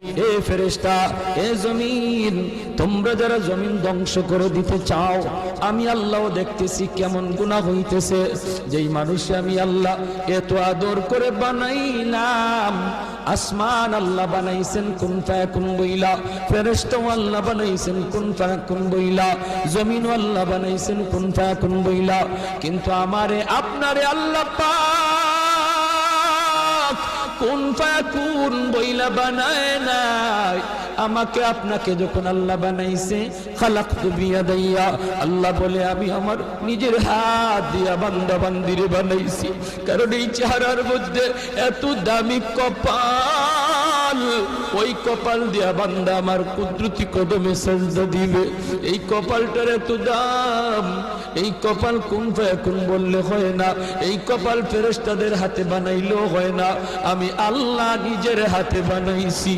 এ ফেরেশতা, এ জমিন, তোমরা যারা জমিন ধ্বংস করে দিতে চাও, আমি আল্লাহ দেখতেছি কেমন গুনাহ হইতেছে। যেই মানুষে আমি আল্লাহ এত আদর করে বানাইলাম, আসমান আল্লাহ বানাইছেন কুন ফায়াকুন বইলা, ফেরেশতা আল্লাহ বানাইছেন কুন ফায়াকুন বইলা, জমিন আল্লাহ বানাইছেন কুন ফায়াকুন বইলা, কিন্তু আমারে আপনারে আল্লাহ পাক কুন ফায়াকুন বইলা বানায় নাই। আমাকে আপনাকে যখন আল্লাহ বানাইছে, খালাকতু বিয়াদাইয়া, আল্লাহ বলে আমি আমার নিজের হাত দিয়া বান্দা বান্দিরে বানাইছি। কারণ এই চেহারার মধ্যে এত দামি কপাল, ওই কপাল দিয়া বান্দা আমার কুদরতি কদমে সাজদা দিবে। এই কপালটার এত দাম। এই কপাল কুন ফায়াকুন বললে হয় না, এই কপাল ফেরেশতাদের হাতে বানাইলেও হয় না, আমি আল্লাহ নিজের হাতে বানাইছি।